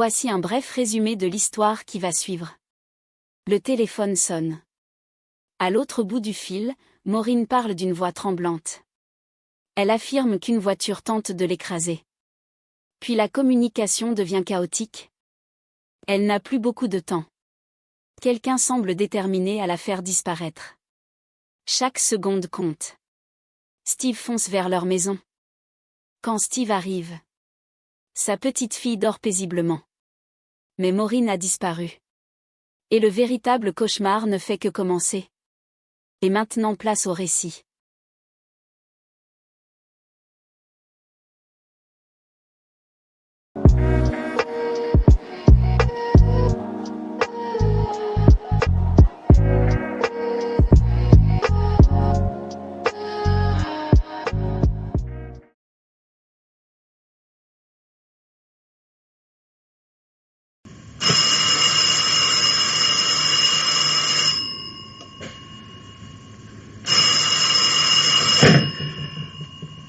Voici un bref résumé de l'histoire qui va suivre. Le téléphone sonne. À l'autre bout du fil, Maureen parle d'une voix tremblante. Elle affirme qu'une voiture tente de l'écraser. Puis la communication devient chaotique. Elle n'a plus beaucoup de temps. Quelqu'un semble déterminé à la faire disparaître. Chaque seconde compte. Steve fonce vers leur maison. Quand Steve arrive, sa petite fille dort paisiblement. Mais Maureen a disparu. Et le véritable cauchemar ne fait que commencer. Et maintenant place au récit.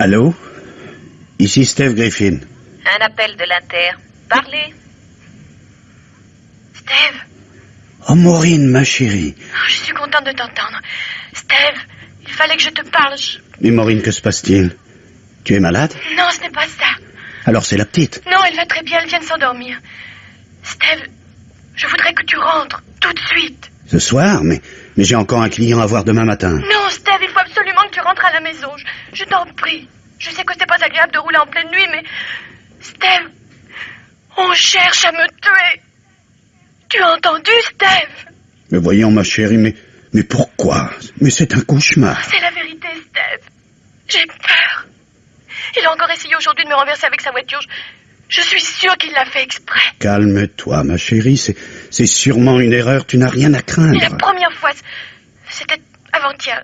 Allô? Ici Steve Griffin. Un appel de l'Inter. Parlez. Steve. Oh, Maureen, ma chérie. Oh, je suis contente de t'entendre. Steve, il fallait que je te parle. Mais Maureen, que se passe-t-il? Tu es malade? Non, ce n'est pas ça. Alors c'est la petite? Non, elle va très bien, elle vient de s'endormir. Steve, je voudrais que tu rentres, tout de suite. Ce soir? Mais j'ai encore un client à voir demain matin. Non, Steve, il faut absolument que tu rentres à la maison. Je t'en prie. Je sais que c'est pas agréable de rouler en pleine nuit, mais... Steve, on cherche à me tuer. Tu as entendu, Steve? Mais voyons, ma chérie, mais pourquoi? Mais c'est un cauchemar. C'est la vérité, Steve. J'ai peur. Il a encore essayé aujourd'hui de me renverser avec sa voiture. Je suis sûre qu'il l'a fait exprès. Calme-toi, ma chérie, c'est sûrement une erreur, tu n'as rien à craindre. Et la première fois, c'était avant-hier.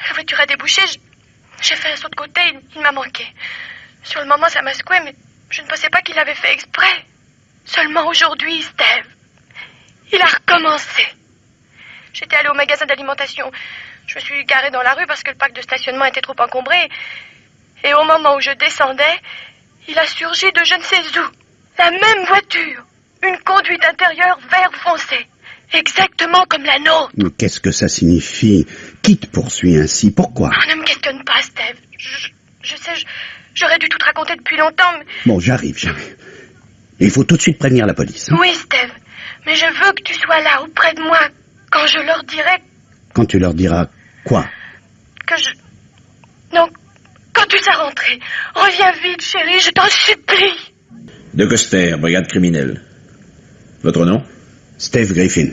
La voiture a débouché, j'ai fait un saut de côté, il m'a manqué. Sur le moment, ça m'a secoué, mais je ne pensais pas qu'il l'avait fait exprès. Seulement aujourd'hui, Steve, il a recommencé. J'étais allée au magasin d'alimentation. Je me suis garée dans la rue parce que le parc de stationnement était trop encombré. Et au moment où je descendais, il a surgi de je ne sais où. La même voiture. Une conduite intérieure vert foncé. Exactement comme la nôtre. Mais qu'est-ce que ça signifie? Qui te poursuit ainsi? Pourquoi? Oh, ne me questionne pas, Steve. Je sais, j'aurais dû tout te raconter depuis longtemps, mais... Bon, j'arrive. Il faut tout de suite prévenir la police. Hein? Oui, Steve. Mais je veux que tu sois là, auprès de moi, quand je leur dirai... Quand tu leur diras quoi? Que je... Non, quand tu seras rentré. Reviens vite, chérie, je t'en supplie. De Coster, brigade criminelle. Votre nom? Steve Griffin.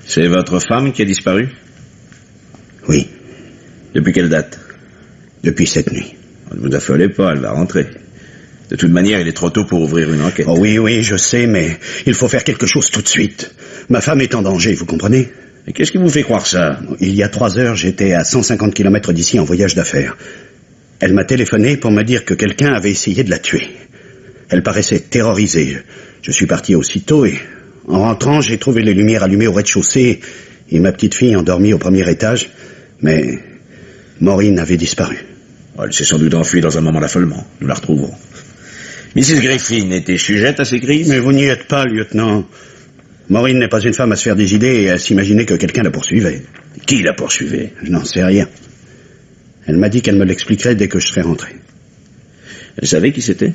C'est votre femme qui a disparu? Oui. Depuis quelle date? Depuis cette nuit. Ne vous affolez pas, elle va rentrer. De toute manière, il est trop tôt pour ouvrir une enquête. Oh oui, je sais, mais il faut faire quelque chose tout de suite. Ma femme est en danger, vous comprenez? Et qu'est-ce qui vous fait croire ça? Il y a 3 heures, j'étais à 150 km d'ici en voyage d'affaires. Elle m'a téléphoné pour me dire que quelqu'un avait essayé de la tuer. Elle paraissait terrorisée. Je suis parti aussitôt et, en rentrant, j'ai trouvé les lumières allumées au rez-de-chaussée et ma petite fille endormie au premier étage. Mais Maureen avait disparu. Elle s'est sans doute enfuie dans un moment d'affolement. Nous la retrouverons. Mrs. Griffin était sujette à ces crises? Mais vous n'y êtes pas, lieutenant. Maureen n'est pas une femme à se faire des idées et à s'imaginer que quelqu'un la poursuivait. Qui la poursuivait? Je n'en sais rien. Elle m'a dit qu'elle me l'expliquerait dès que je serais rentré. Elle savait qui c'était?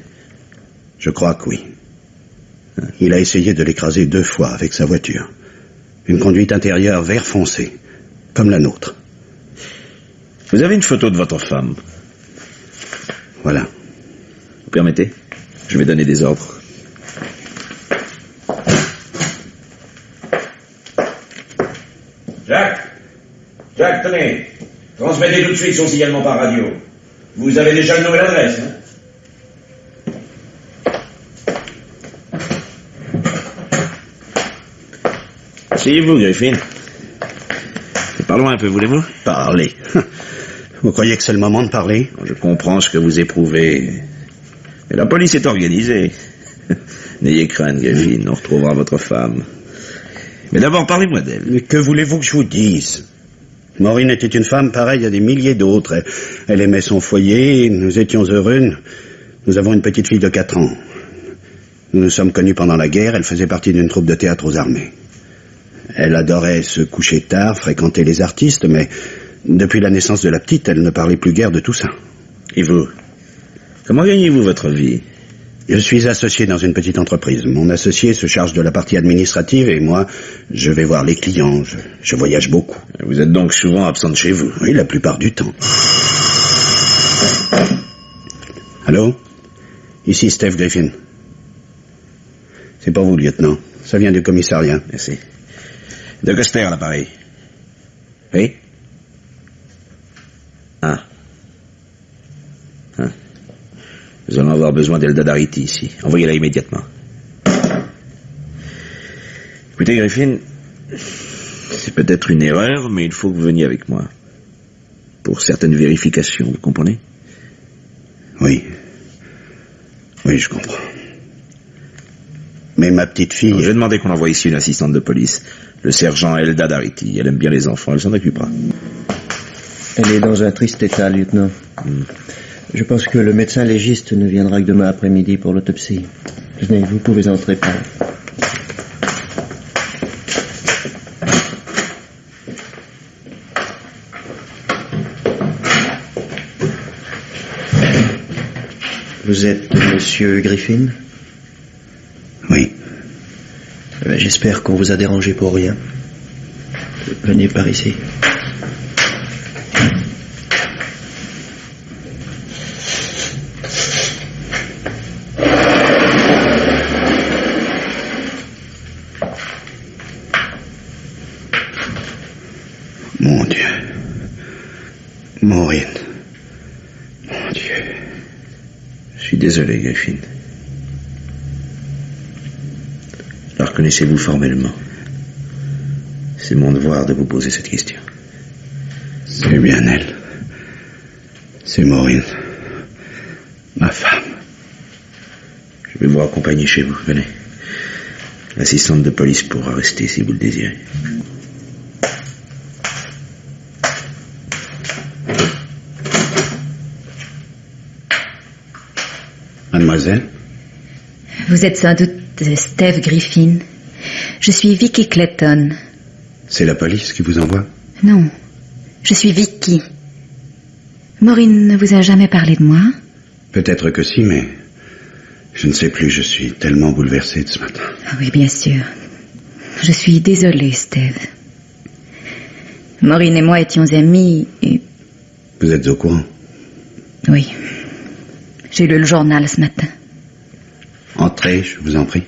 Je crois que oui. Il a essayé de l'écraser 2 fois avec sa voiture. Une conduite intérieure vert foncé, comme la nôtre. Vous avez une photo de votre femme? Voilà. Vous permettez? Je vais donner des ordres. Jacques, tenez. Transmettez tout de suite son signalement par radio. Vous avez déjà une nouvelle adresse, hein? Asseyez-vous, Griffin. Parlons un peu, voulez-vous? Parler. Vous croyez que c'est le moment de parler? Je comprends ce que vous éprouvez. Mais la police est organisée. N'ayez crainte, Griffin, on retrouvera votre femme. Mais d'abord, parlez-moi d'elle. Mais que voulez-vous que je vous dise? Maureen était une femme pareille à des milliers d'autres. Elle aimait son foyer, nous étions heureux. Nous avons une petite fille de 4 ans. Nous nous sommes connus pendant la guerre, elle faisait partie d'une troupe de théâtre aux armées. Elle adorait se coucher tard, fréquenter les artistes, mais depuis la naissance de la petite, elle ne parlait plus guère de tout ça. Et vous? Comment gagnez-vous votre vie? Je suis associé dans une petite entreprise. Mon associé se charge de la partie administrative et moi, je vais voir les clients. Je voyage beaucoup. Vous êtes donc souvent absent de chez vous? Oui, la plupart du temps. Allô? Ici Steve Griffin. C'est pour vous, lieutenant. Ça vient du commissariat. Merci. De Coster, à l'appareil. Oui? Ah. Nous allons avoir besoin d'Elda Darity ici. Envoyez-la immédiatement. Écoutez, Griffin, c'est peut-être une erreur, mais il faut que vous veniez avec moi. Pour certaines vérifications, vous comprenez? Oui. Oui, je comprends. Mais ma petite fille... J'ai demandé qu'on envoie ici une assistante de police, le sergent Elda Darity. Elle aime bien les enfants, elle s'en occupera. Elle est dans un triste état, lieutenant. Je pense que le médecin légiste ne viendra que demain après-midi pour l'autopsie. Venez, vous pouvez entrer par là. Vous êtes monsieur Griffin? Oui. J'espère qu'on vous a dérangé pour rien. Venez par ici. Mon Dieu. Maureen. Mon Dieu. Je suis désolé, Griffin. La reconnaissez-vous formellement? C'est mon devoir de vous poser cette question. C'est bien elle. C'est Maureen. Ma femme. Je vais vous raccompagner chez vous. Venez. L'assistante de police pourra rester si vous le désirez. Mademoiselle? Vous êtes sans doute Steve Griffin. Je suis Vicky Clayton. C'est la police qui vous envoie? Non, je suis Vicky. Maureen ne vous a jamais parlé de moi? Peut-être que si, mais je ne sais plus, je suis tellement bouleversé de ce matin. Ah oui, bien sûr. Je suis désolée, Steve. Maureen et moi étions amis et... Vous êtes au courant? Oui. J'ai lu le journal ce matin. Entrez, je vous en prie.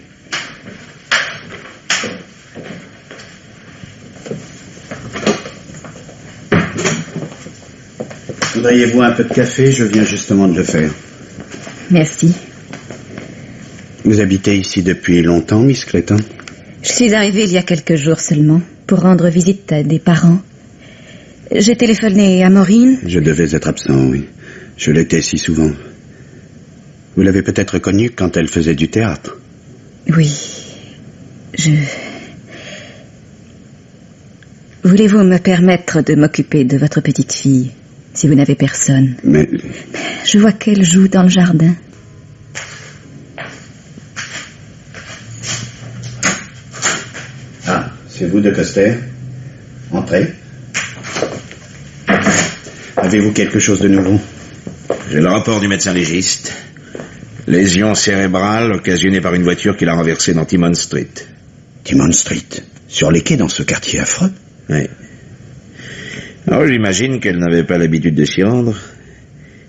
Voudriez-vous un peu de café? Je viens justement de le faire. Merci. Vous habitez ici depuis longtemps, Miss Clayton? Je suis arrivée il y a quelques jours seulement pour rendre visite à des parents. J'ai téléphoné à Maureen. Je devais être absent, oui. Je l'étais si souvent. Vous l'avez peut-être connue quand elle faisait du théâtre. Oui. Voulez-vous me permettre de m'occuper de votre petite fille, si vous n'avez personne? Mais... Je vois qu'elle joue dans le jardin. Ah, c'est vous de Coster? Entrez. Avez-vous quelque chose de nouveau? J'ai le rapport du médecin légiste. Lésion cérébrale occasionnée par une voiture qui l'a renversée dans Timon Street. Timon Street? Sur les quais dans ce quartier affreux? Oui. Alors j'imagine qu'elle n'avait pas l'habitude de s'y rendre.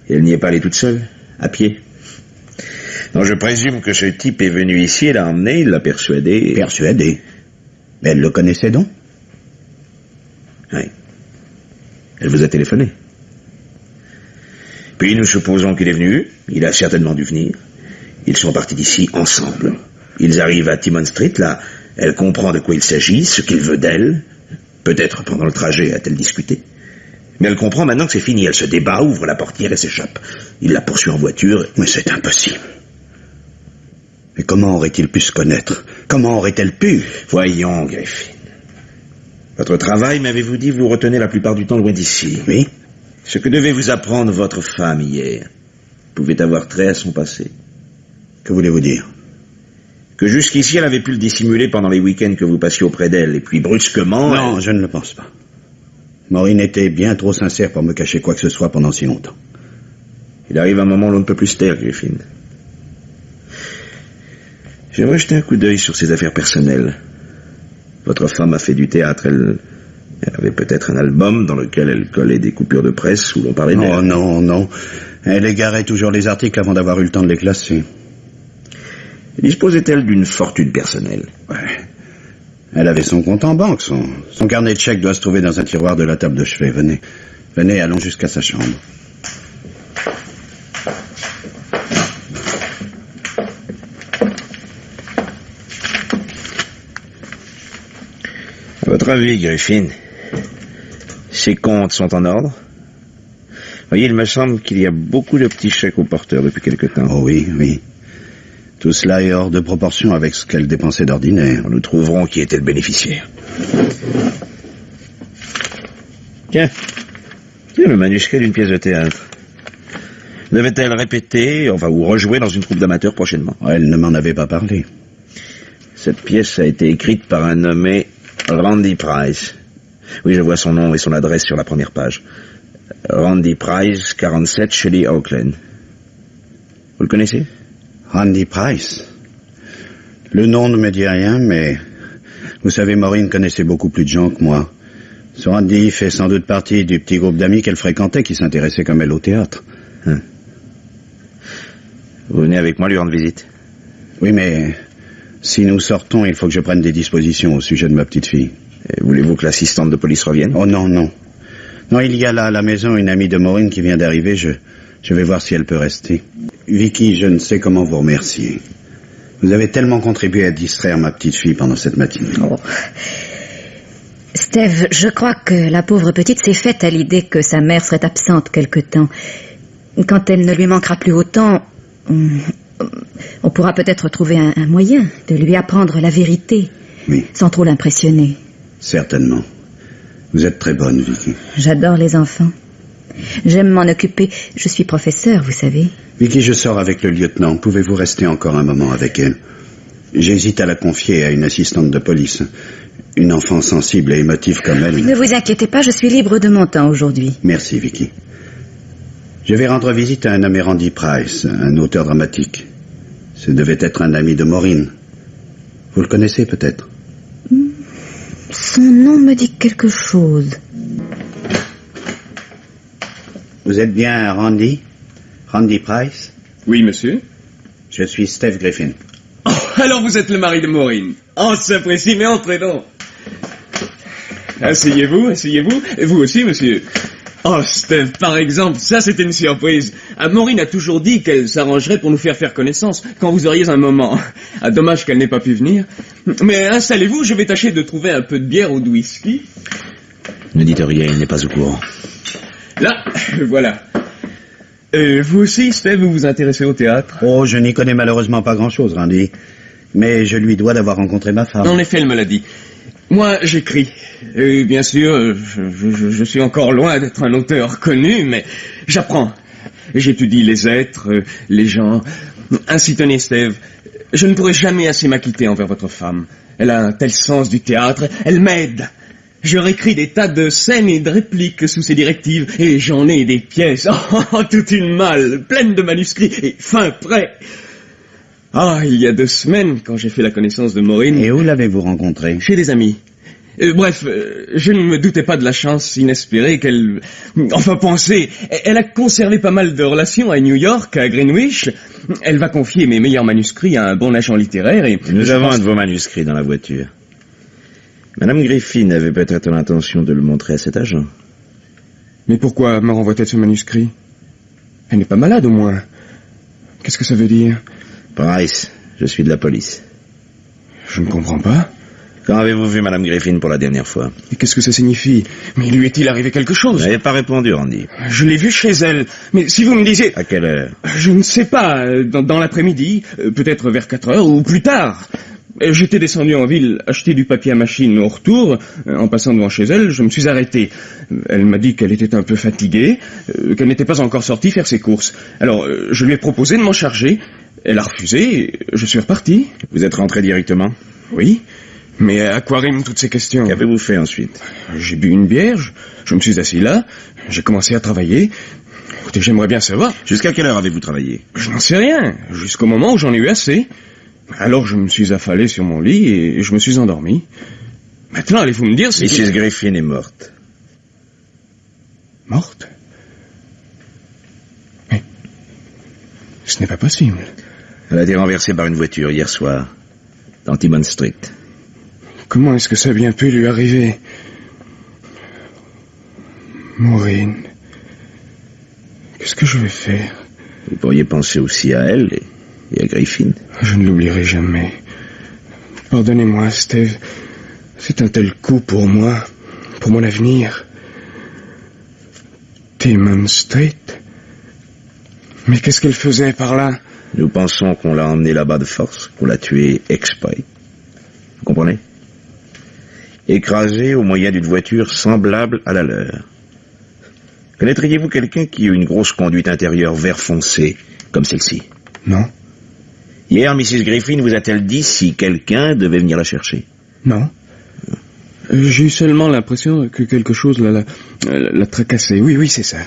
Et elle n'y est pas allée toute seule, à pied. Donc je présume que ce type est venu ici, l'a emmené, il l'a persuadé. Persuadé? Mais elle le connaissait donc? Oui. Elle vous a téléphoné. Puis nous supposons qu'il est venu, il a certainement dû venir. Ils sont partis d'ici ensemble. Ils arrivent à Timon Street, là, elle comprend de quoi il s'agit, ce qu'il veut d'elle. Peut-être pendant le trajet a-t-elle discuté. Mais elle comprend maintenant que c'est fini, elle se débat, ouvre la portière et s'échappe. Il la poursuit en voiture. Mais c'est impossible. Mais comment aurait-il pu se connaître? Comment aurait-elle pu? Voyons, Griffin. Votre travail, m'avez-vous dit, vous retenez la plupart du temps loin d'ici. Oui. Ce que devait vous apprendre votre femme hier pouvait avoir trait à son passé. Que voulez-vous dire? Que jusqu'ici, elle avait pu le dissimuler pendant les week-ends que vous passiez auprès d'elle, et puis brusquement... Non, je ne le pense pas. Maureen était bien trop sincère pour me cacher quoi que ce soit pendant si longtemps. Il arrive un moment où l'on ne peut plus se taire, Griffin. J'aimerais jeter un coup d'œil sur ses affaires personnelles. Votre femme a fait du théâtre, elle avait peut-être un album dans lequel elle collait des coupures de presse où l'on parlait d'elle. Oh non, non. Elle égarait toujours les articles avant d'avoir eu le temps de les classer. Disposait-elle d'une fortune personnelle? Ouais. Elle avait son compte en banque. Son carnet de chèques doit se trouver dans un tiroir de la table de chevet. Venez. Venez, allons jusqu'à sa chambre. À votre avis, Griffin, ses comptes sont en ordre? Voyez, il me semble qu'il y a beaucoup de petits chèques au porteur depuis quelque temps. Oh oui, oui. Tout cela est hors de proportion avec ce qu'elle dépensait d'ordinaire. Nous trouverons qui était le bénéficiaire. Tiens, le manuscrit d'une pièce de théâtre. Devait-elle répéter, ou rejouer dans une troupe d'amateurs prochainement? Elle ne m'en avait pas parlé. Cette pièce a été écrite par un nommé Randy Price. Oui, je vois son nom et son adresse sur la première page. Randy Price, 47, Shelley Oakland. Vous le connaissez? Randy Price. Le nom ne me dit rien, mais... Vous savez, Maureen connaissait beaucoup plus de gens que moi. Ce Randy fait sans doute partie du petit groupe d'amis qu'elle fréquentait qui s'intéressait comme elle au théâtre. Vous venez avec moi lui rendre visite? Oui, mais... Si nous sortons, il faut que je prenne des dispositions au sujet de ma petite fille. Voulez-vous que l'assistante de police revienne? Oh non, non. Non, il y a là à la maison une amie de Maureen qui vient d'arriver. Je vais voir si elle peut rester. Vicky, je ne sais comment vous remercier. Vous avez tellement contribué à distraire ma petite fille pendant cette matinée. Oh. Steve, je crois que la pauvre petite s'est faite à l'idée que sa mère serait absente quelque temps. Quand elle ne lui manquera plus autant, on pourra peut-être trouver un moyen de lui apprendre la vérité, oui, sans trop l'impressionner. Certainement. Vous êtes très bonne, Vicky. J'adore les enfants. J'aime m'en occuper. Je suis professeur, vous savez. Vicky, je sors avec le lieutenant. Pouvez-vous rester encore un moment avec elle? J'hésite à la confier à une assistante de police. Une enfant sensible et émotive comme elle. Ne vous inquiétez pas, je suis libre de mon temps aujourd'hui. Merci, Vicky. Je vais rendre visite à un nommé Randy Price, un auteur dramatique. Ce devait être un ami de Maureen. Vous le connaissez peut-être? Son nom me dit quelque chose. Vous êtes bien Randy? Randy Price? Oui, monsieur. Je suis Steve Griffin. Oh, alors vous êtes le mari de Maureen. Oh, ça s'apprécie, mais entrez donc. Asseyez-vous, asseyez-vous. Et vous aussi, monsieur. Oh, Steve, par exemple, ça c'était une surprise. Maureen a toujours dit qu'elle s'arrangerait pour nous faire connaissance quand vous auriez un moment. Dommage qu'elle n'ait pas pu venir. Mais installez-vous, je vais tâcher de trouver un peu de bière ou de whisky. Ne dites rien, il n'est pas au courant. Là, voilà. Vous aussi, Steve, vous vous intéressez au théâtre? Oh, je n'y connais malheureusement pas grand-chose, Randy. Mais je lui dois d'avoir rencontré ma femme. En effet, elle me l'a dit. Moi, j'écris. Bien sûr, je suis encore loin d'être un auteur connu, mais j'apprends. J'étudie les êtres, les gens. Ainsi, tenez, Steve, je ne pourrai jamais assez m'acquitter envers votre femme. Elle a un tel sens du théâtre, elle m'aide. Je réécris des tas de scènes et de répliques sous ses directives, et j'en ai des pièces, toute une malle, pleine de manuscrits, et fin prêt. Il y a 2 semaines, quand j'ai fait la connaissance de Maureen... Et où l'avez-vous rencontrée? Chez des amis. Bref, je ne me doutais pas de la chance inespérée qu'elle... Enfin, pensez, elle a conservé pas mal de relations à New York, à Greenwich. Elle va confier mes meilleurs manuscrits à un bon agent littéraire et... Nous avons un de vos manuscrits dans la voiture. Madame Griffin avait peut-être l'intention de le montrer à cet agent. Mais pourquoi me renvoie-t-elle ce manuscrit? Elle n'est pas malade, au moins. Qu'est-ce que ça veut dire? Price, je suis de la police. Je ne comprends pas. Quand avez-vous vu Madame Griffin pour la dernière fois? Et qu'est-ce que ça signifie? Mais lui est-il arrivé quelque chose? Vous n'avez pas répondu, Randy. Je l'ai vue chez elle. Mais si vous me disiez... À quelle heure? Je ne sais pas. Dans l'après-midi, peut-être vers 4 heures ou plus tard. J'étais descendu en ville acheter du papier à machine au retour. En passant devant chez elle, je me suis arrêté. Elle m'a dit qu'elle était un peu fatiguée, qu'elle n'était pas encore sortie faire ses courses. Alors, je lui ai proposé de m'en charger. Elle a refusé et je suis reparti. Vous êtes rentré directement? Oui, mais à quoi riment toutes ces questions? Qu'avez-vous fait ensuite? J'ai bu une bière, je me suis assis là, j'ai commencé à travailler. Écoutez, j'aimerais bien savoir. Jusqu'à quelle heure avez-vous travaillé? Je n'en sais rien, jusqu'au moment où j'en ai eu assez. Alors je me suis affalé sur mon lit et je me suis endormi. Maintenant, allez-vous me dire si... Mrs. Griffin est morte. Morte? Mais... ce n'est pas possible. Elle a été renversée par une voiture hier soir, dans Timon Street. Comment est-ce que ça a bien pu lui arriver? Maureen... qu'est-ce que je vais faire? Vous pourriez penser aussi à elle et à Griffin. Je ne l'oublierai jamais. Pardonnez-moi, Steve. C'est un tel coup pour moi, pour mon avenir. Timon Street? Mais qu'est-ce qu'elle faisait par là? Nous pensons qu'on l'a emmenée là-bas de force, qu'on l'a tuée exprès. Vous comprenez? Écrasée au moyen d'une voiture semblable à la leur. Connaîtriez-vous quelqu'un qui a une grosse conduite intérieure vert foncé, comme celle-ci? Non. Hier, Mrs. Griffin vous a-t-elle dit si quelqu'un devait venir la chercher? Non. J'ai eu seulement l'impression que quelque chose l'a tracassée. Oui, c'est ça.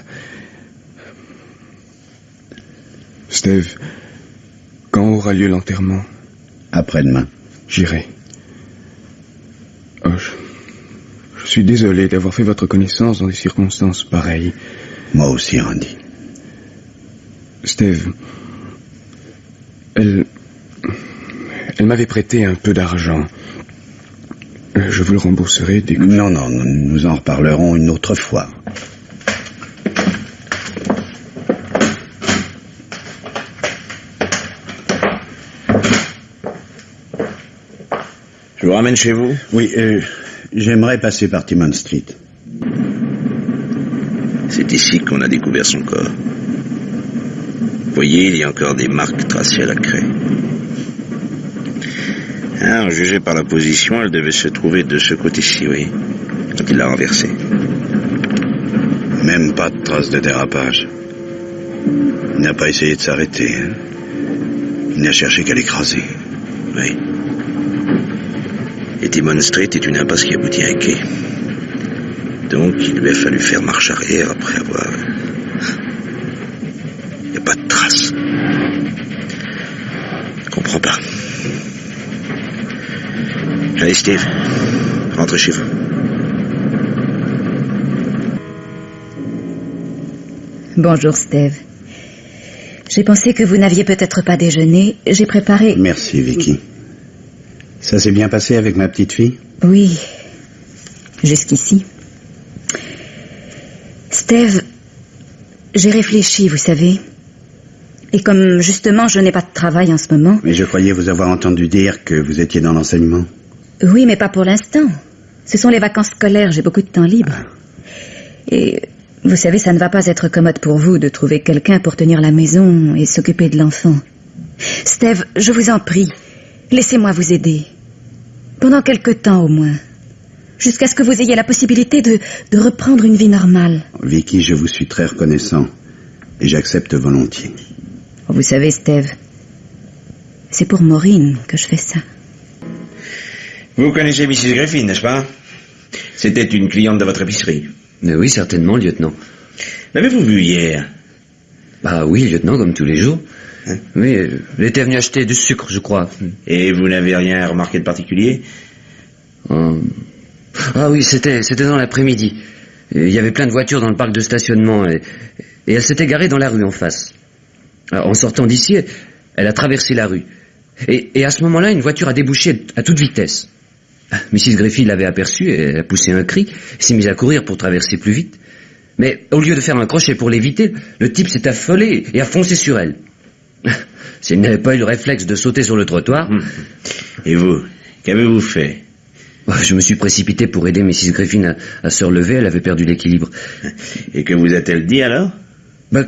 Steve, quand aura lieu l'enterrement? Après-demain. J'irai. Oh, je suis désolé d'avoir fait votre connaissance dans des circonstances pareilles. Moi aussi, Randy. Steve, elle m'avait prêté un peu d'argent. Je vous le rembourserai dès que... Non, nous en reparlerons une autre fois. Je vous ramène chez vous? Oui, j'aimerais passer par Timon Street. C'est ici qu'on a découvert son corps. Vous voyez, il y a encore des marques tracées à la craie. En jugé par la position, elle devait se trouver de ce côté-ci, oui, quand il l'a renversée. Même pas de traces de dérapage. Il n'a pas essayé de s'arrêter. Hein. Il n'a cherché qu'à l'écraser. Oui. Et Timon Street est une impasse qui aboutit à un quai. Donc, il lui a fallu faire marche arrière après avoir... Il n'y a pas de traces. Je comprends pas. Allez, Steve, rentrez chez vous. Bonjour, Steve. J'ai pensé que vous n'aviez peut-être pas déjeuné. J'ai préparé... Merci, Vicky. Ça s'est bien passé avec ma petite fille? Oui, jusqu'ici. Steve, j'ai réfléchi, vous savez. Et comme, justement, je n'ai pas de travail en ce moment... Mais je croyais vous avoir entendu dire que vous étiez dans l'enseignement. Oui, mais pas pour l'instant. Ce sont les vacances scolaires, j'ai beaucoup de temps libre. Et, vous savez, ça ne va pas être commode pour vous de trouver quelqu'un pour tenir la maison et s'occuper de l'enfant. Steve, je vous en prie, laissez-moi vous aider. Pendant quelque temps au moins. Jusqu'à ce que vous ayez la possibilité de reprendre une vie normale. Vicky, je vous suis très reconnaissant. Et j'accepte volontiers. Vous savez, Steve, c'est pour Maureen que je fais ça. Vous connaissez Mrs. Griffin, n'est-ce pas? C'était une cliente de votre épicerie. Oui, certainement, lieutenant. L'avez-vous vue hier? Ah oui, lieutenant, comme tous les jours. Hein? Oui, elle était venue acheter du sucre, je crois. Et vous n'avez rien remarqué de particulier? Ah oui, c'était dans l'après-midi. Il y avait plein de voitures dans le parc de stationnement et elle s'était garée dans la rue en face. Alors, en sortant d'ici, elle a traversé la rue. Et à ce moment-là, une voiture a débouché à toute vitesse. Mrs. Griffin l'avait aperçue et elle a poussé un cri, s'est mise à courir pour traverser plus vite. Mais au lieu de faire un crochet pour l'éviter, le type s'est affolé et a foncé sur elle. Si elle n'avait pas eu le réflexe de sauter sur le trottoir... Et vous, qu'avez-vous fait? Je me suis précipité pour aider Mrs. Griffin à se relever, elle avait perdu l'équilibre. Et que vous a-t-elle dit alors?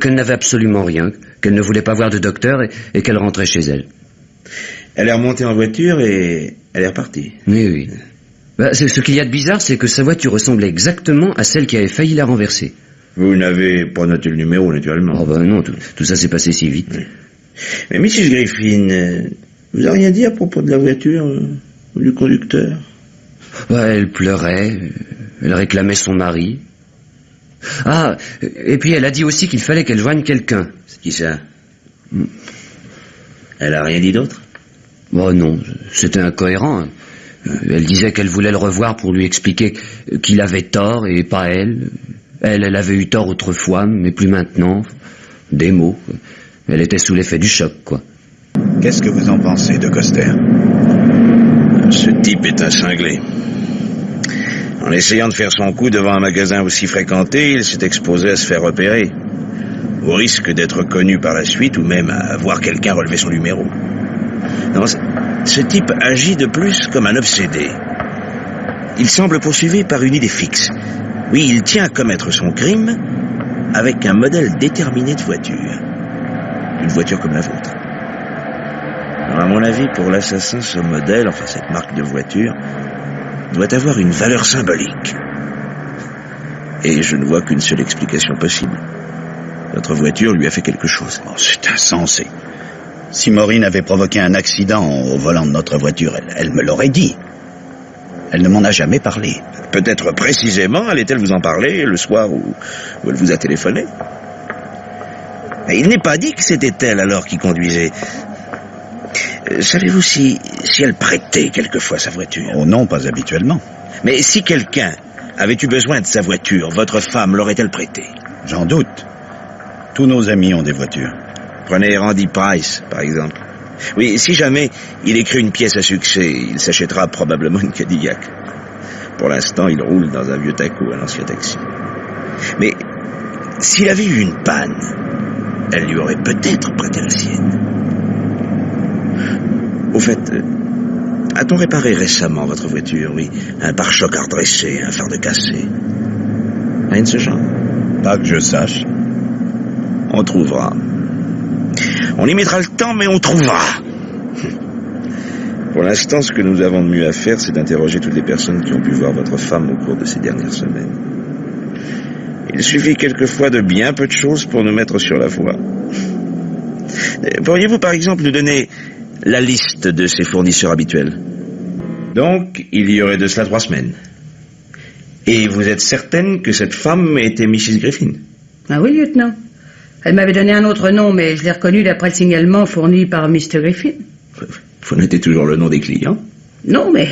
Qu'elle n'avait absolument rien, qu'elle ne voulait pas voir de docteur et qu'elle rentrait chez elle. Elle est remontée en voiture et elle est repartie. Oui, oui. Bah, ce qu'il y a de bizarre, c'est que sa voiture ressemblait exactement à celle qui avait failli la renverser. Vous n'avez pas noté le numéro, naturellement. Oh, bah non, tout ça s'est passé si vite. Oui. Mais Mrs. Griffin, vous avez rien dit à propos de la voiture ou du conducteur? Bah, elle pleurait, elle réclamait son mari. Ah, et puis elle a dit aussi qu'il fallait qu'elle joigne quelqu'un. C'est qui ça? Elle a rien dit d'autre? Bon, non, c'était incohérent. Elle disait qu'elle voulait le revoir pour lui expliquer qu'il avait tort et pas elle. Elle avait eu tort autrefois, mais plus maintenant. Des mots. Elle était sous l'effet du choc, quoi. Qu'est-ce que vous en pensez de Coster? Ce type est un cinglé. En essayant de faire son coup devant un magasin aussi fréquenté, il s'est exposé à se faire repérer, au risque d'être connu par la suite ou même à voir quelqu'un relever son numéro. Non, ce type agit de plus comme un obsédé. Il semble poursuivi par une idée fixe. Oui, il tient à commettre son crime avec un modèle déterminé de voiture. Une voiture comme la vôtre. Alors, à mon avis, pour l'assassin, ce modèle, enfin cette marque de voiture, doit avoir une valeur symbolique. Et je ne vois qu'une seule explication possible. Notre voiture lui a fait quelque chose. Oh, c'est insensé. Si Maureen avait provoqué un accident au volant de notre voiture, elle me l'aurait dit. Elle ne m'en a jamais parlé. Peut-être précisément allait-elle vous en parler le soir où elle vous a téléphoné. Et il n'est pas dit que c'était elle alors qui conduisait. Savez-vous si elle prêtait quelquefois sa voiture? Oh non, pas habituellement. Mais si quelqu'un avait eu besoin de sa voiture, votre femme l'aurait-elle prêtée? J'en doute. Tous nos amis ont des voitures. Prenez Randy Price, par exemple. Oui, si jamais il écrit une pièce à succès, il s'achètera probablement une Cadillac. Pour l'instant, il roule dans un vieux taco, un ancien taxi. Mais s'il avait eu une panne, elle lui aurait peut-être prêté la sienne. Au fait, a-t-on réparé récemment votre voiture? Oui, un pare-choc à redresser, un phare de cassé. Rien de ce genre? Pas que je sache. On trouvera. On y mettra le temps, mais on trouvera. Pour l'instant, ce que nous avons de mieux à faire, c'est d'interroger toutes les personnes qui ont pu voir votre femme au cours de ces dernières semaines. Il suffit quelquefois de bien peu de choses pour nous mettre sur la voie. Pourriez-vous, par exemple, nous donner la liste de ses fournisseurs habituels? Donc, il y aurait de cela 3 semaines. Et vous êtes certaine que cette femme était Mrs. Griffin? Ah oui, lieutenant. Elle m'avait donné un autre nom, mais je l'ai reconnu d'après le signalement fourni par Mr. Griffin. Vous notez toujours le nom des clients? Non, mais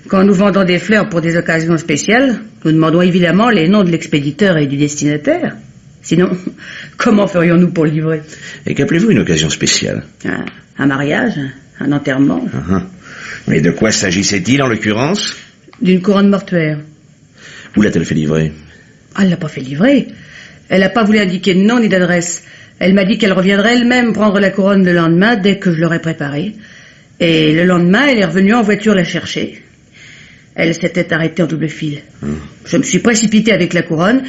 quand nous vendons des fleurs pour des occasions spéciales, nous demandons évidemment les noms de l'expéditeur et du destinataire. Sinon, comment ferions-nous pour livrer? Et qu'appelez-vous une occasion spéciale? Un mariage, un enterrement. Mais de quoi s'agissait-il en l'occurrence? D'une couronne mortuaire. Où l'a-t-elle fait livrer? Elle l'a pas fait livrer. Elle n'a pas voulu indiquer de nom ni d'adresse. Elle m'a dit qu'elle reviendrait elle-même prendre la couronne le lendemain dès que je l'aurais préparée. Et le lendemain, elle est revenue en voiture la chercher. Elle s'était arrêtée en double fil. Je me suis précipité avec la couronne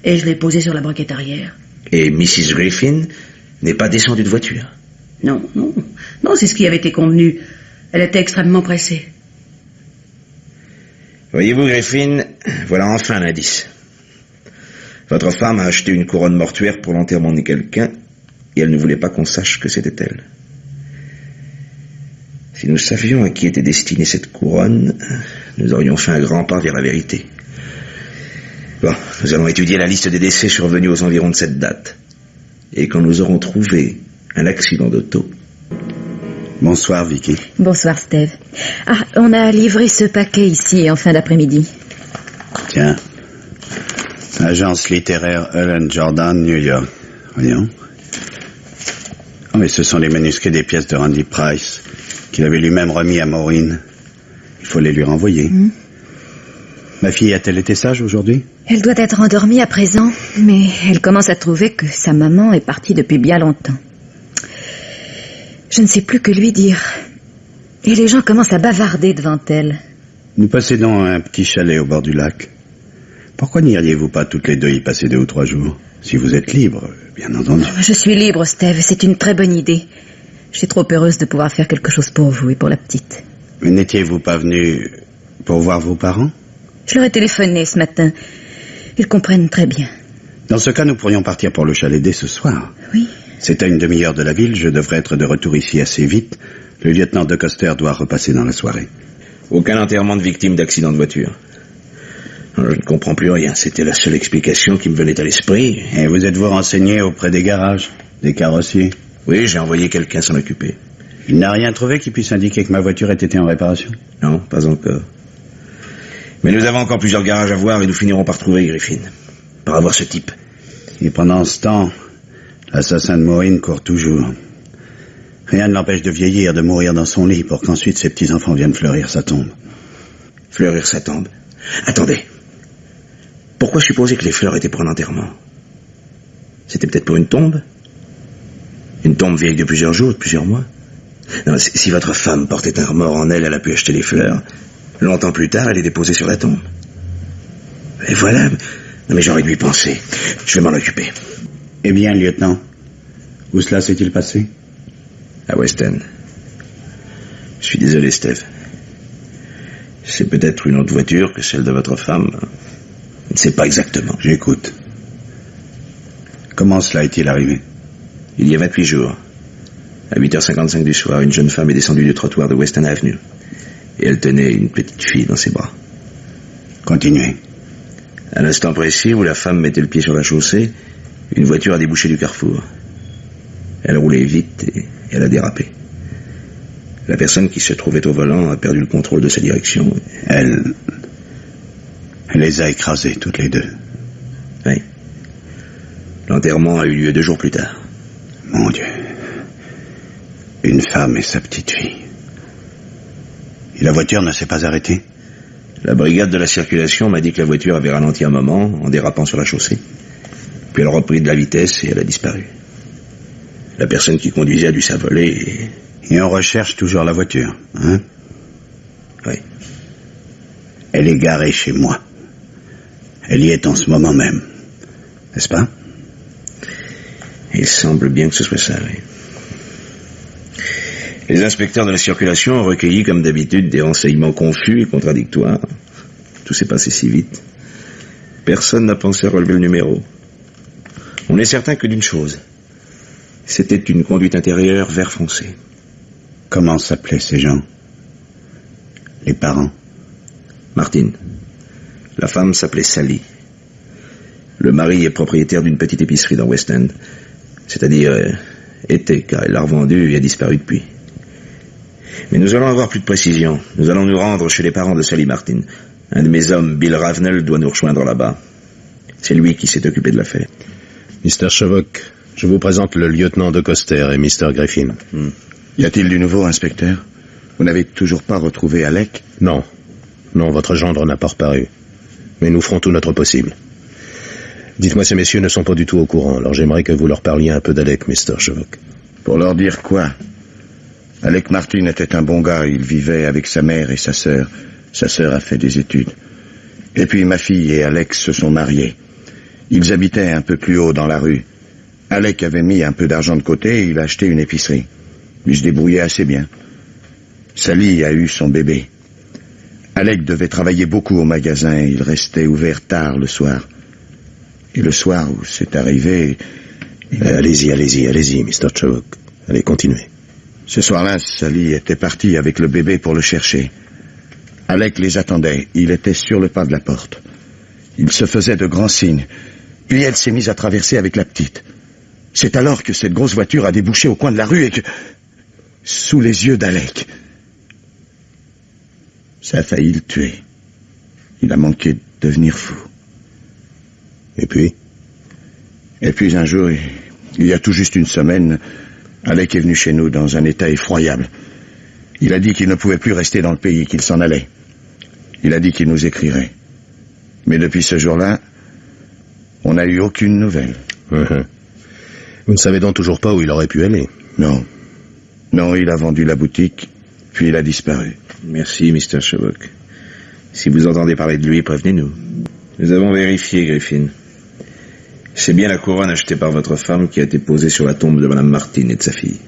et je l'ai posée sur la banquette arrière. Et Mrs. Griffin n'est pas descendue de voiture? Non, c'est ce qui avait été convenu. Elle était extrêmement pressée. Voyez-vous, Griffin, voilà enfin l'indice. Votre femme a acheté une couronne mortuaire pour l'enterrement de quelqu'un, et elle ne voulait pas qu'on sache que c'était elle. Si nous savions à qui était destinée cette couronne, nous aurions fait un grand pas vers la vérité. Bon, nous allons étudier la liste des décès survenus aux environs de cette date. Et quand nous aurons trouvé un accident d'auto... Bonsoir, Vicky. Bonsoir, Steve. Ah, on a livré ce paquet ici en fin d'après-midi. Tiens. Agence littéraire Hull & Jordan, New York. Voyons. Oh, mais ce sont les manuscrits des pièces de Randy Price, qu'il avait lui-même remis à Maureen. Il faut les lui renvoyer. Ma fille a-t-elle été sage aujourd'hui? Elle doit être endormie à présent, mais elle commence à trouver que sa maman est partie depuis bien longtemps. Je ne sais plus que lui dire. Et les gens commencent à bavarder devant elle. Nous possédons un petit chalet au bord du lac. Pourquoi n'iriez-vous pas toutes les deux y passer 2 ou 3 jours? Si vous êtes libre, bien entendu. Je suis libre, Steve, c'est une très bonne idée. Je suis trop heureuse de pouvoir faire quelque chose pour vous et pour la petite. Mais n'étiez-vous pas venu pour voir vos parents? Je leur ai téléphoné ce matin. Ils comprennent très bien. Dans ce cas, nous pourrions partir pour le chalet dès ce soir. Oui. C'est à une demi-heure de la ville, je devrais être de retour ici assez vite. Le lieutenant de Coster doit repasser dans la soirée. Aucun enterrement de victimes d'accident de voiture. Je ne comprends plus rien, c'était la seule explication qui me venait à l'esprit. Et vous êtes-vous renseigné auprès des garages, des carrossiers? Oui, j'ai envoyé quelqu'un s'en occuper. Il n'a rien trouvé qui puisse indiquer que ma voiture ait été en réparation? Non, pas encore. Mais nous avons encore plusieurs garages à voir et nous finirons par trouver Griffin. Par avoir ce type. Et pendant ce temps, l'assassin de Maureen court toujours. Rien ne l'empêche de vieillir, de mourir dans son lit pour qu'ensuite ses petits-enfants viennent fleurir sa tombe. Fleurir sa tombe? Attendez. Pourquoi supposer que les fleurs étaient pour un enterrement? C'était peut-être pour une tombe? Une tombe vieille de plusieurs jours, de plusieurs mois? Non, si votre femme portait un remords en elle, elle a pu acheter les fleurs. Longtemps plus tard, elle est déposée sur la tombe. Et voilà. Non, mais j'aurais dû y penser. Je vais m'en occuper. Eh bien, lieutenant, où cela s'est-il passé? À West End. Je suis désolé, Steve. C'est peut-être une autre voiture que celle de votre femme. Je ne sais pas exactement. J'écoute. Comment cela est-il arrivé? Il y a 28 jours. À 8h55 du soir, une jeune femme est descendue du trottoir de West End Avenue. Et elle tenait une petite fille dans ses bras. Continuez. À l'instant précis où la femme mettait le pied sur la chaussée, une voiture a débouché du carrefour. Elle roulait vite et elle a dérapé. La personne qui se trouvait au volant a perdu le contrôle de sa direction. Elle les a écrasées toutes les deux. Oui. L'enterrement a eu lieu 2 jours plus tard. Mon Dieu. Une femme et sa petite fille. Et la voiture ne s'est pas arrêtée? La brigade de la circulation m'a dit que la voiture avait ralenti un moment en dérapant sur la chaussée. Puis elle a repris de la vitesse et elle a disparu. La personne qui conduisait a dû s'envoler et on recherche toujours la voiture, hein? Oui. Elle est garée chez moi. Elle y est en ce moment même. N'est-ce pas? Il semble bien que ce soit ça, oui. Les inspecteurs de la circulation ont recueilli, comme d'habitude, des renseignements confus et contradictoires. Tout s'est passé si vite. Personne n'a pensé à relever le numéro. On est certain que d'une chose. C'était une conduite intérieure vert foncé. Comment s'appelaient ces gens? Les parents? Martine. La femme s'appelait Sally. Le mari est propriétaire d'une petite épicerie dans West End. C'est-à-dire, était, car elle l'a revendue et a disparu depuis. Mais nous allons avoir plus de précision. Nous allons nous rendre chez les parents de Sally Martin. Un de mes hommes, Bill Ravenel, doit nous rejoindre là-bas. C'est lui qui s'est occupé de l'affaire. Mr. Shavok, je vous présente le lieutenant de Coster et Mr. Griffin. Y a-t-il du nouveau, inspecteur? Vous n'avez toujours pas retrouvé Alec? Non. Non, votre gendre n'a pas reparu. Mais nous ferons tout notre possible. Dites-moi, ces messieurs ne sont pas du tout au courant, alors j'aimerais que vous leur parliez un peu d'Alec, Mr. Shavok. Pour leur dire quoi? Alec Martin était un bon gars, il vivait avec sa mère et sa sœur. Sa sœur a fait des études. Et puis ma fille et Alex se sont mariés. Ils habitaient un peu plus haut dans la rue. Alec avait mis un peu d'argent de côté et il a acheté une épicerie. Il se débrouillait assez bien. Sally a eu son bébé. Alec devait travailler beaucoup au magasin et il restait ouvert tard le soir. Et le soir où c'est arrivé... Allez-y, Mr. Shavok. Allez, continuez. Ce soir-là, Sally était partie avec le bébé pour le chercher. Alec les attendait. Il était sur le pas de la porte. Il se faisait de grands signes. Puis elle s'est mise à traverser avec la petite. C'est alors que cette grosse voiture a débouché au coin de la rue et que... Sous les yeux d'Alec. Ça a failli le tuer. Il a manqué de devenir fou. Et puis? Et puis un jour, il y a tout juste une semaine, Alec est venu chez nous dans un état effroyable. Il a dit qu'il ne pouvait plus rester dans le pays, qu'il s'en allait. Il a dit qu'il nous écrirait. Mais depuis ce jour-là, on n'a eu aucune nouvelle. Vous ne savez donc toujours pas où il aurait pu aller? Non. Non, il a vendu la boutique, puis il a disparu. Merci, Mr. Shavok. Si vous entendez parler de lui, prévenez-nous. Nous avons vérifié, Griffin. C'est bien la couronne achetée par votre femme qui a été posée sur la tombe de Madame Martin et de sa fille.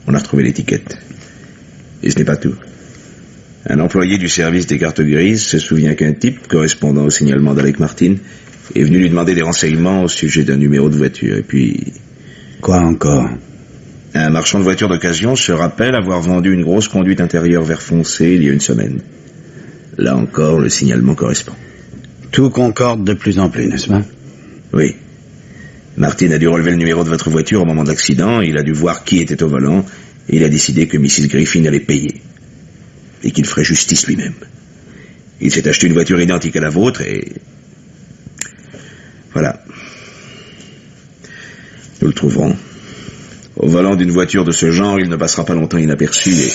On a retrouvé l'étiquette. Et ce n'est pas tout. Un employé du service des cartes grises se souvient qu'un type, correspondant au signalement d'Alec Martin, est venu lui demander des renseignements au sujet d'un numéro de voiture. Et puis... Quoi encore? Un marchand de voitures d'occasion se rappelle avoir vendu une grosse conduite intérieure vert foncé il y a une semaine. Là encore, le signalement correspond. Tout concorde de plus en plus, n'est-ce pas? Oui. Martin a dû relever le numéro de votre voiture au moment de l'accident, il a dû voir qui était au volant, et il a décidé que Mrs. Griffin allait payer. Et qu'il ferait justice lui-même. Il s'est acheté une voiture identique à la vôtre et... Voilà. Nous le trouverons. Au volant d'une voiture de ce genre, il ne passera pas longtemps inaperçu et...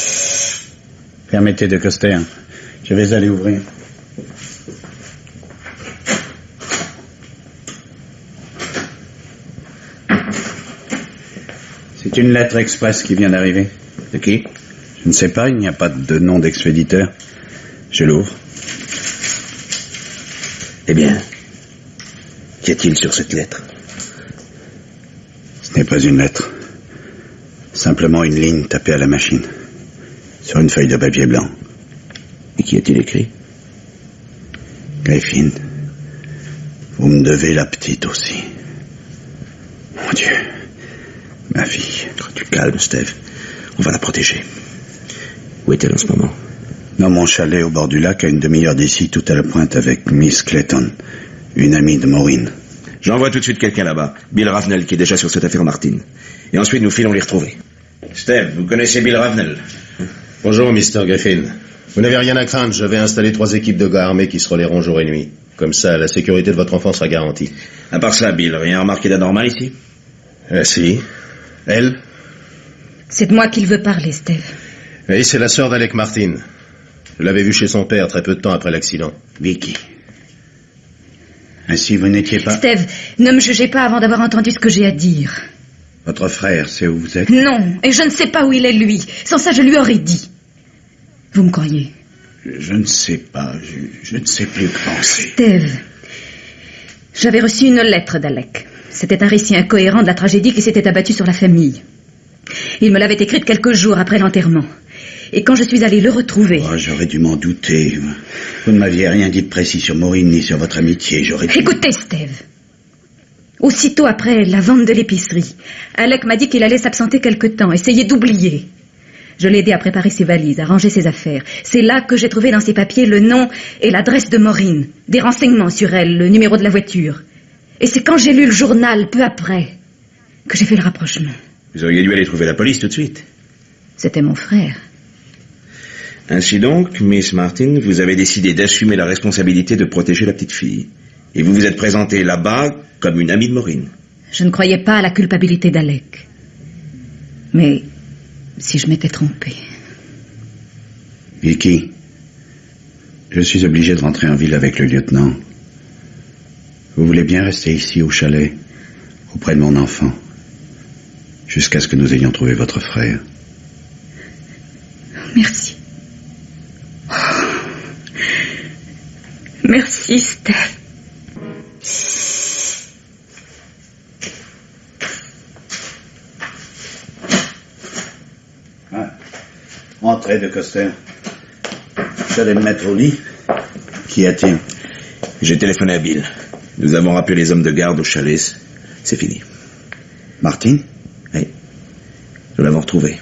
Permettez de Coster. Je vais aller ouvrir. C'est une lettre express qui vient d'arriver. De qui? Je ne sais pas, il n'y a pas de nom d'expéditeur. Je l'ouvre. Eh bien, qu'y a-t-il sur cette lettre? Ce n'est pas une lettre. Simplement une ligne tapée à la machine. Sur une feuille de papier blanc. Et qu'y a-t-il écrit? Griffin, vous me devez la petite aussi. Mon Dieu, ma fille. Tu calmes, Steve. On va la protéger. Où est-elle en ce moment? Dans mon chalet au bord du lac, à une demi-heure d'ici, tout à la pointe avec Miss Clayton, une amie de Maureen. J'envoie tout de suite quelqu'un là-bas. Bill Ravenel, qui est déjà sur cette affaire Martin. Et ensuite, nous filons les retrouver. Steve, vous connaissez Bill Ravenel? Bonjour, Mr. Griffin. Vous n'avez rien à craindre, je vais installer 3 équipes de gars armés qui se relaieront jour et nuit. Comme ça, la sécurité de votre enfant sera garantie. À part ça, Bill, rien remarqué d'anormal ici? Si. Elle? C'est de moi qu'il veut parler, Steve. Oui, c'est la sœur d'Alec Martin. Je l'avais vue chez son père très peu de temps après l'accident. Vicky. Ainsi, vous n'étiez pas... Steve, ne me jugez pas avant d'avoir entendu ce que j'ai à dire. Votre frère sait où vous êtes? Non, et je ne sais pas où il est, lui. Sans ça, je lui aurais dit. Vous me croyez? Je ne sais pas. Je ne sais plus que penser. Steve, j'avais reçu une lettre d'Alec. C'était un récit incohérent de la tragédie qui s'était abattue sur la famille. Il me l'avait écrite quelques jours après l'enterrement. Et quand je suis allé le retrouver... Oh, j'aurais dû m'en douter. Vous ne m'aviez rien dit de précis sur Maureen ni sur votre amitié. J'aurais dû... Écoutez, Steve. Aussitôt après la vente de l'épicerie, Alec m'a dit qu'il allait s'absenter quelque temps, essayer d'oublier. Je l'ai aidé à préparer ses valises, à ranger ses affaires. C'est là que j'ai trouvé dans ses papiers le nom et l'adresse de Maureen, des renseignements sur elle, le numéro de la voiture. Et c'est quand j'ai lu le journal, peu après, que j'ai fait le rapprochement. Vous auriez dû aller trouver la police tout de suite. C'était mon frère. Ainsi donc, Miss Martin, vous avez décidé d'assumer la responsabilité de protéger la petite fille. Et vous vous êtes présentée là-bas comme une amie de Maureen. Je ne croyais pas à la culpabilité d'Alec. Mais si je m'étais trompée... Vicky, je suis obligé de rentrer en ville avec le lieutenant. Vous voulez bien rester ici au chalet, auprès de mon enfant, jusqu'à ce que nous ayons trouvé votre frère. Merci. Merci, Steph. Entrez de Coster. J'allais me mettre au lit. Qu'y a-t-il? J'ai téléphoné à Bill. Nous avons rappelé les hommes de garde au chalet. C'est fini. Martin? Oui. Nous l'avons retrouvé.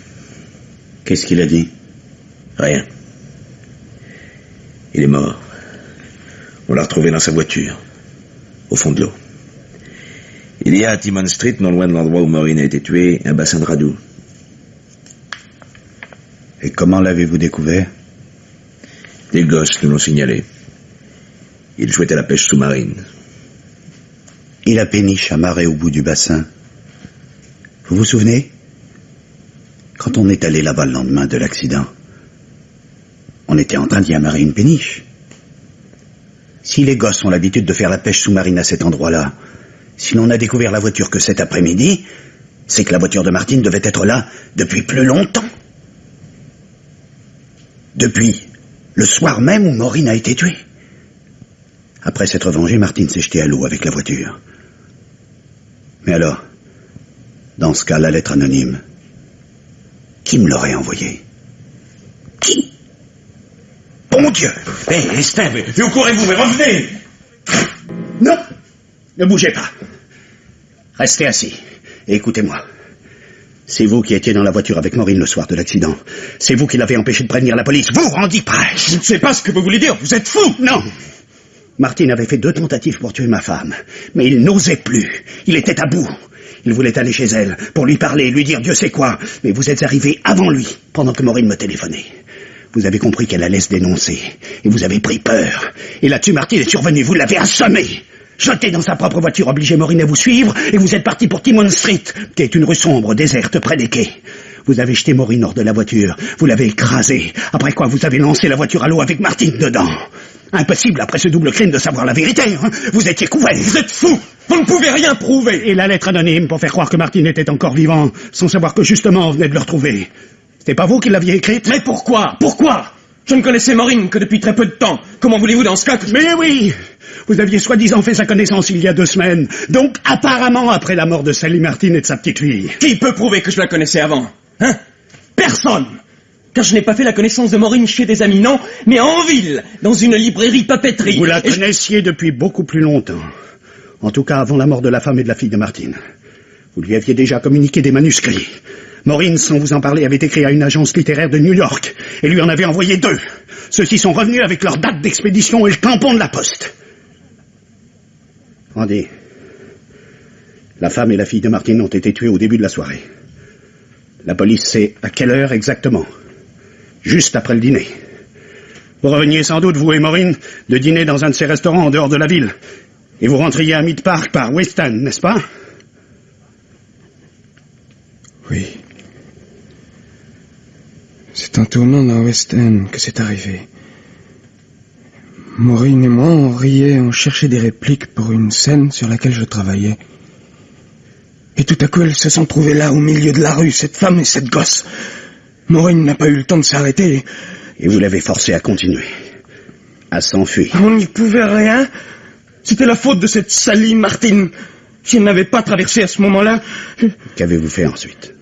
Qu'est-ce qu'il a dit? Rien. Il est mort. On l'a retrouvé dans sa voiture, au fond de l'eau. Il y a à Timon Street, non loin de l'endroit où Maureen a été tuée, un bassin de radoux. Et comment l'avez-vous découvert? Des gosses nous l'ont signalé. Ils jouaient à la pêche sous-marine. Et la péniche amarrée au bout du bassin. Vous vous souvenez? Quand on est allé là-bas le lendemain de l'accident, on était en train d'y amarrer une péniche. Si les gosses ont l'habitude de faire la pêche sous-marine à cet endroit-là, si l'on a découvert la voiture que cet après-midi, c'est que la voiture de Martin devait être là depuis plus longtemps. Depuis le soir même où Maureen a été tuée. Après s'être vengé, Martin s'est jeté à l'eau avec la voiture. Mais alors, dans ce cas, la lettre anonyme, Qui me l'aurait envoyé? Qui? Bon Dieu! Hé, Steve, où courez-vous, mais revenez! Non! Ne bougez pas. Restez assis et écoutez-moi. C'est vous qui étiez dans la voiture avec Maureen le soir de l'accident. C'est vous qui l'avez empêché de prévenir la police. Vous, Randy Price! Je ne sais pas ce que vous voulez dire, vous êtes fou! Non! Martin avait fait 2 tentatives pour tuer ma femme, mais il n'osait plus. Il était à bout. Il voulait aller chez elle, pour lui parler, lui dire Dieu sait quoi, mais vous êtes arrivé avant lui, pendant que Maureen me téléphonait. Vous avez compris qu'elle allait se dénoncer, et vous avez pris peur. Et là-dessus, Martin est survenu, vous l'avez assommé. Jeté dans sa propre voiture, obligé Maureen à vous suivre, et vous êtes parti pour Timon Street, qui est une rue sombre, déserte, près des quais. Vous avez jeté Maureen hors de la voiture, vous l'avez écrasée, après quoi vous avez lancé la voiture à l'eau avec Martin dedans. Impossible, après ce double crime, de savoir la vérité, hein. Vous étiez couvert. Vous êtes fou! Vous ne pouvez rien prouver! Et la lettre anonyme pour faire croire que Martin était encore vivant, sans savoir que justement on venait de le retrouver. C'était pas vous qui l'aviez écrite? Mais pourquoi? Pourquoi? Je ne connaissais Maureen que depuis très peu de temps. Comment voulez-vous dans ce cas que... Mais oui! Vous aviez soi-disant fait sa connaissance il y a 2 semaines. Donc, apparemment, après la mort de Sally Martin et de sa petite fille. Qui peut prouver que je la connaissais avant? Hein? Personne! Car je n'ai pas fait la connaissance de Maureen chez des amis, non, mais en ville, dans une librairie papeterie. Vous la connaissiez depuis beaucoup plus longtemps. En tout cas, avant la mort de la femme et de la fille de Martin. Vous lui aviez déjà communiqué des manuscrits. Maureen, sans vous en parler, avait écrit à une agence littéraire de New York et lui en avait envoyé 2. Ceux-ci sont revenus avec leur date d'expédition et le tampon de la poste. Randy, la femme et la fille de Martin ont été tuées au début de la soirée. La police sait à quelle heure exactement. Juste après le dîner. Vous reveniez sans doute, vous et Maureen, de dîner dans un de ces restaurants en dehors de la ville. Et vous rentriez à Mead Park par West End, n'est-ce pas? Oui. C'est en tournant dans West End que c'est arrivé. Maureen et moi, on riait, on cherchait des répliques pour une scène sur laquelle je travaillais. Et tout à coup, elles se sont trouvées là, au milieu de la rue, cette femme et cette gosse. Maureen n'a pas eu le temps de s'arrêter. Et vous l'avez forcé à continuer. À s'enfuir. On n'y pouvait rien. C'était la faute de cette Sally Martin. Si elle n'avait pas traversé à ce moment-là... Qu'avez-vous fait ensuite?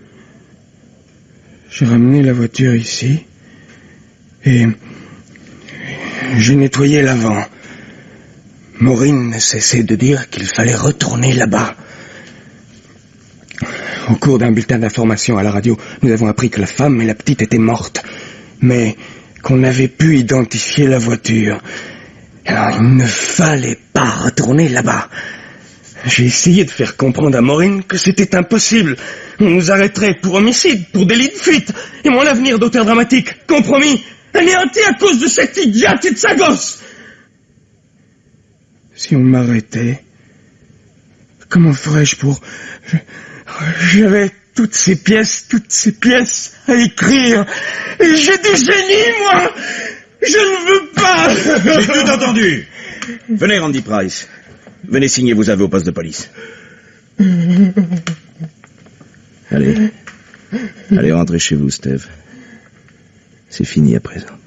J'ai ramené la voiture ici. Et... j'ai nettoyé l'avant. Maureen ne cessait de dire qu'il fallait retourner là-bas. Au cours d'un bulletin d'information à la radio, nous avons appris que la femme et la petite étaient mortes, mais qu'on avait pu identifier la voiture. Alors, il ne fallait pas retourner là-bas. J'ai essayé de faire comprendre à Maureen que c'était impossible. On nous arrêterait pour homicide, pour délit de fuite, et mon avenir d'auteur dramatique, compromis, anéanti à cause de cette idiote et de sa gosse. Si on m'arrêtait, comment ferais-je pour... J'avais toutes ces pièces à écrire. Et j'ai du génie, moi. Je ne veux pas. J'ai tout entendu. Venez, Randy Price. Venez signer vos aveux au poste de police. Allez. Allez, rentrez chez vous, Steve. C'est fini à présent.